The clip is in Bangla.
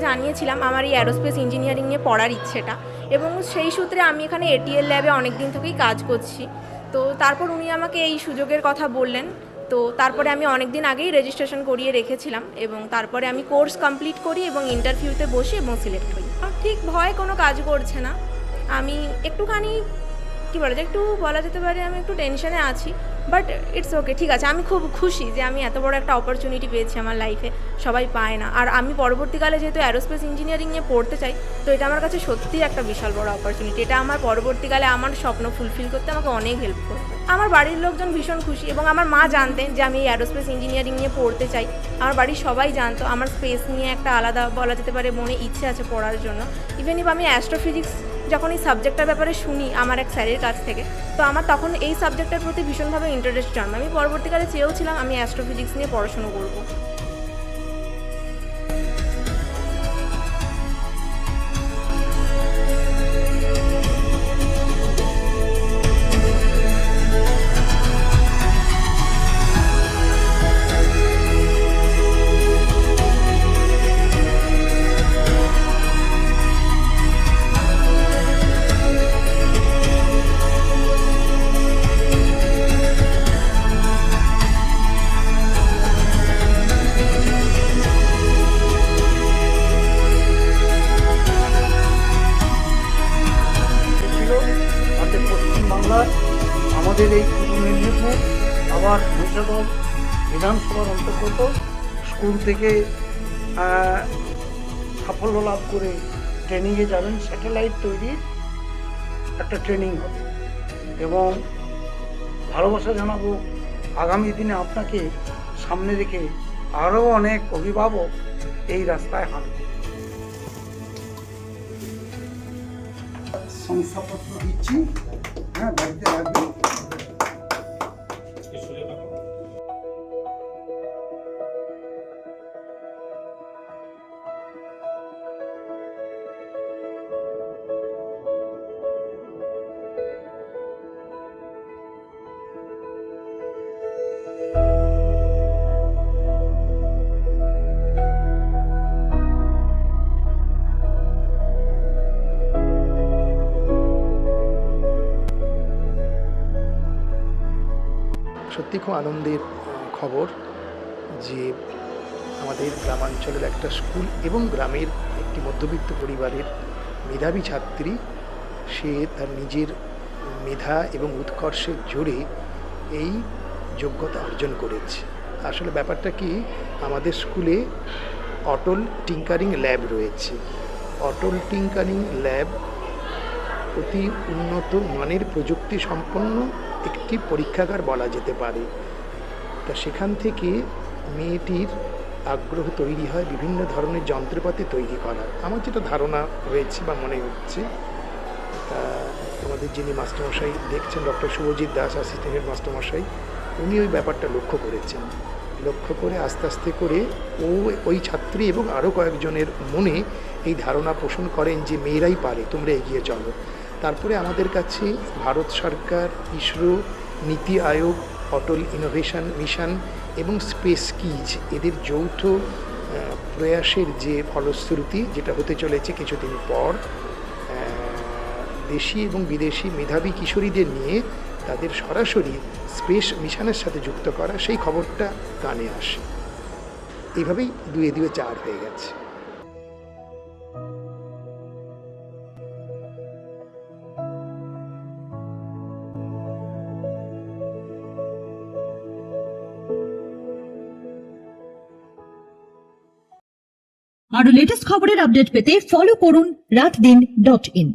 জানিয়েছিলাম আমার এই অ্যারোস্পেস ইঞ্জিনিয়ারিং নিয়ে পড়ার ইচ্ছেটা, এবং সেই সূত্রে আমি এখানে এটিএল ল্যাবে অনেক দিন থেকেই কাজ করছি। তো তারপর উনি আমাকে এই সুযোগের কথা বললেন। তো তারপরে আমি অনেক দিন আগেই রেজিস্ট্রেশন করিয়ে রেখেছিলাম, এবং তারপরে আমি কোর্স কমপ্লিট করি এবং ইন্টারভিউতে বসি এবং সিলেক্ট হই। ঠিক ভয় কোনো কাজ করছে না। আমি একটুখানি কী বলা যায়, একটু বলা যেতে পারে আমি একটু টেনশনে আছি, বাট ইটস ওকে, ঠিক আছে। আমি খুব খুশি যে আমি এত বড় একটা অপরচুনিটি পেয়েছি আমার লাইফে, সবাই পায় না। আর আমি পরবর্তীকালে যেহেতু অ্যারোস্পেস ইঞ্জিনিয়ারিং নিয়ে পড়তে চাই, তো এটা আমার কাছে সত্যিই একটা বিশাল বড় অপরচুনিটি। এটা আমার পরবর্তীকালে আমার স্বপ্ন ফুলফিল করতে আমাকে অনেক হেল্প করবে। আমার বাড়ির লোকজন ভীষণ খুশি, এবং আমার মা জানতেন যে আমি এই অ্যারোস্পেস ইঞ্জিনিয়ারিং নিয়ে পড়তে চাই। আমার বাড়ির সবাই জানতো আমার স্পেস নিয়ে একটা আলাদা বলা যেতে পারে মনে ইচ্ছে আছে পড়ার জন্য। ইভেন আমি অ্যাস্ট্রোফিজিক্স যখন এই সাবজেক্টটার ব্যাপারে শুনি আমার এক স্যারের কাছ থেকে, তো আমার তখন এই সাবজেক্টের প্রতি ভীষণভাবে ইন্টারেস্ট জন্মায়। আমি পরবর্তীকালে চেয়েওছিলাম আমি অ্যাস্ট্রোফিজিক্স নিয়ে পড়াশুনো করবো। আমাদের এই পূর্ব মেদিনীপুর আবার মহিষাদল বিধানসভার অন্তর্গত স্কুল থেকে সাফল্য লাভ করে ট্রেনিংয়ে যাবেন। স্যাটেলাইট তৈরির একটা ট্রেনিং হবে, এবং ভালোবাসা জানাবো আগামী দিনে আপনাকে সামনে রেখে আরও অনেক অভিভাবক এই রাস্তায় হাঁটবে। শংসাপত্র দিচ্ছি, হ্যাঁ, বাড়িতে রাখবেন। সত্যি খুব আনন্দের খবর যে আমাদের গ্রামাঞ্চলের একটা স্কুল এবং গ্রামের একটি মধ্যবিত্ত পরিবারের মেধাবী ছাত্রী, সে তার নিজের মেধা এবং উৎকর্ষের জোরে এই যোগ্যতা অর্জন করেছে। আসলে ব্যাপারটা কি, আমাদের স্কুলে অটল টিঙ্কারিং ল্যাব রয়েছে। অটল টিঙ্কারিং ল্যাব অতি উন্নত মানের প্রযুক্তি সম্পন্ন একটি পরীক্ষাগার বলা যেতে পারে। তা সেখান থেকে মেয়েটির আগ্রহ তৈরি হয় বিভিন্ন ধরনের যন্ত্রপাতি তৈরি করার। আমার যেটা ধারণা হয়েছে বা মনে হচ্ছে, তা আমাদের যিনি মাস্টারমশাই দেখছেন, doctor Shubhajit Das, assistant head মাস্টারমশাই, উনি ওই ব্যাপারটা লক্ষ্য করেছেন। লক্ষ্য করে আস্তে আস্তে করে ওই ছাত্রী এবং আরও কয়েকজনের মনে এই ধারণা পোষণ করেন যে মেয়েরাই পারে, তোমরা এগিয়ে চলো। তারপরে আমাদের কাছে ভারত সরকার, ইসরো, নীতি আয়োগ, অটল ইনোভেশন মিশন এবং স্পেস কিজ, এদের যৌথ প্রয়াসের যে ফলশ্রুতি, যেটা হতে চলেছে কিছুদিন পর, দেশি এবং বিদেশি মেধাবী কিশোরীদের নিয়ে তাদের সরাসরি স্পেস মিশনের সাথে যুক্ত করা, সেই খবরটা কানে আসে। এইভাবেই দুয়ে দুয়ে চার হয়ে গেছে। আরো লেটেস্ট খবরের আপডেট পেতে ফলো করুন রাতদিন.in।